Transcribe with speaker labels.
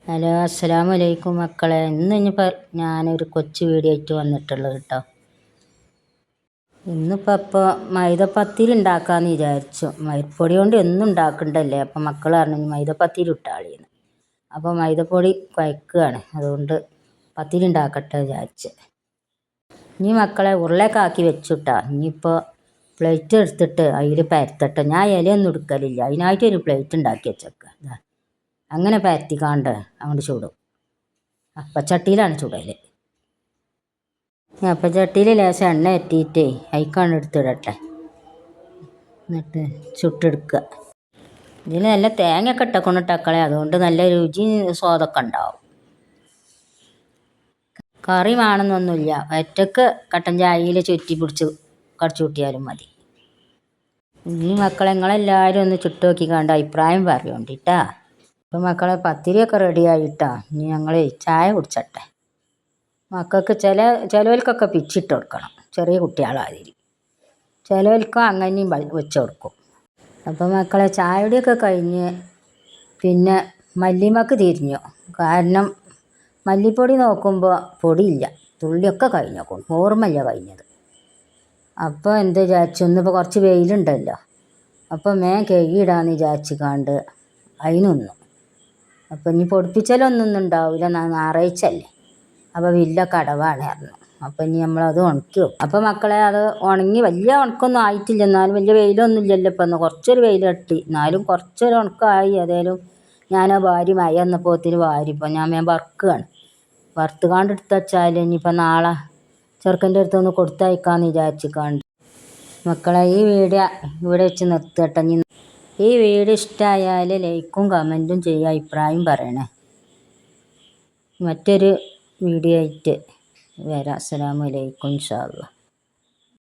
Speaker 1: Hello, അസ്സലാമു അലൈക്കും മക്കളെ. ഇന്നിപ്പോൾ ഞാനൊരു കൊച്ചു വീഡിയോ ആയിട്ട് വന്നിട്ടുള്ളത് കേട്ടോ. ഇന്നിപ്പോൾ മൈദപ്പത്തിരി ഉണ്ടാക്കാമെന്ന് വിചാരിച്ചു. മൈദപ്പൊടി കൊണ്ട് എന്നും ഉണ്ടാക്കണ്ടല്ലേ. അപ്പം മക്കൾ പറഞ്ഞു മൈദപ്പത്തിരി ഇട്ടാളിന്ന്. അപ്പോൾ മൈദപ്പൊടി കുഴക്കുകയാണ്. അതുകൊണ്ട് പത്തിരി ഉണ്ടാക്കട്ടെ വിചാരിച്ച്. ഇനി മക്കളെ ഉരുളക്കാക്കി വെച്ചുട്ടാ. ഇനിയിപ്പോൾ പ്ലേറ്റ് എടുത്തിട്ട് അതിൽ പരത്തട്ടെ. ഞാൻ ഇലയൊന്നും എടുക്കലില്ല, അതിനായിട്ടൊരു പ്ലേറ്റ് ഉണ്ടാക്കി വെച്ചേക്കുക. അങ്ങനെ പരത്തിക്കാണ്ട് അങ്ങോട്ട് ചൂടും. അപ്പച്ചട്ടിയിലാണ് ചൂടൽ. അപ്പച്ചട്ടിയിൽ ലേശം എണ്ണ എറ്റിയിട്ട് അതിക്കാണ്ട് എടുത്തിടട്ടെ. എന്നിട്ട് ചുട്ടെടുക്കുക. ഇതിൽ നല്ല തേങ്ങയൊക്കെ ഇട്ടക്കൊണ്ടിട്ടക്കളെ, അതുകൊണ്ട് നല്ല രുചി സ്വാദൊക്കെ ഉണ്ടാവും. കറി വേണമെന്നൊന്നുമില്ല, ഒറ്റക്ക് കട്ടൻ ചായയിൽ ചുറ്റി പിടിച്ച് കടിച്ചു കൂട്ടിയാലും മതി. ഇനി മക്കളെ നിങ്ങളെല്ലാവരും ഒന്ന് ചുട്ട് നോക്കിക്കാണ്ട് അഭിപ്രായം പറയുകൊണ്ടിട്ടാ. അപ്പം മക്കളെ പത്തിരിയൊക്കെ റെഡി ആയിട്ടാ. ഇനി ഞങ്ങൾ ചായ കുടിച്ചട്ടെ. മക്കൾക്ക് ചിലവൽക്കൊക്കെ പിച്ചിട്ട് കൊടുക്കണം, ചെറിയ കുട്ടികളാതിരി. ചിലവൽക്കും അങ്ങനെയും വെച്ച് കൊടുക്കും. അപ്പം മക്കളെ ചായയുടെയൊക്കെ കഴിഞ്ഞ് പിന്നെ മല്ലിമക്ക് തിരിഞ്ഞു. കാരണം മല്ലിപ്പൊടി നോക്കുമ്പോൾ പൊടിയില്ല, തുള്ളിയൊക്കെ കഴിഞ്ഞോക്കും, ഓർമ്മയില്ല കഴിഞ്ഞത്. അപ്പോൾ എന്താ വിചാരിച്ചു, ഇന്നിപ്പോൾ കുറച്ച് വെയിലുണ്ടല്ലോ, അപ്പോൾ കഴുകിയിടാമെന്ന് വിചാരിച്ചിക്കാണ്ട് അതിനൊന്നും. അപ്പം ഇനി പൊടിപ്പിച്ചാലൊന്നും ഉണ്ടാവില്ല, ഞായറാഴ്ചയല്ലേ. അപ്പോൾ വലിയ കടവാണ് പറഞ്ഞു. അപ്പം ഇനി നമ്മളത് ഉണക്കി വെക്കും. അപ്പോൾ മക്കളെ അത് ഉണങ്ങി വലിയ ഉണക്കൊന്നും ആയിട്ടില്ല, എന്നാലും വലിയ വെയിലൊന്നും ഇല്ലല്ലോ. ഇപ്പം കുറച്ചൊരു വെയിൽ തട്ടി, എന്നാലും കുറച്ചൊരു ഉണക്കമായി. ഏതായാലും ഞാൻ ഭാര്യ മഴ വന്നപ്പോത്തിന് ഇപ്പം ഞാൻ വറുക്കുകയാണ്. വറുത്തുകാണ്ട് എടുത്ത് വെച്ചാൽ ഇനിയിപ്പോൾ നാളെ ചെറുക്കൻ്റെ അടുത്തൊന്ന് കൊടുത്തയക്കാമെന്ന് വിചാരിച്ചിക്കാണ്ട്. മക്കളെ ഈ വീഡിയോ ഇവിടെ വെച്ച് നിർത്തട്ടെ. ഈ വീഡിയോ ഇഷ്ടമായാൽ ലൈക്കും കമൻറ്റും ചെയ്യുക, അഭിപ്രായം പറയണേ. മറ്റൊരു വീഡിയോ ആയിട്ട് വരാം. അസ്സലാമു അലൈക്കും ഇൻഷാ അല്ലാഹ്.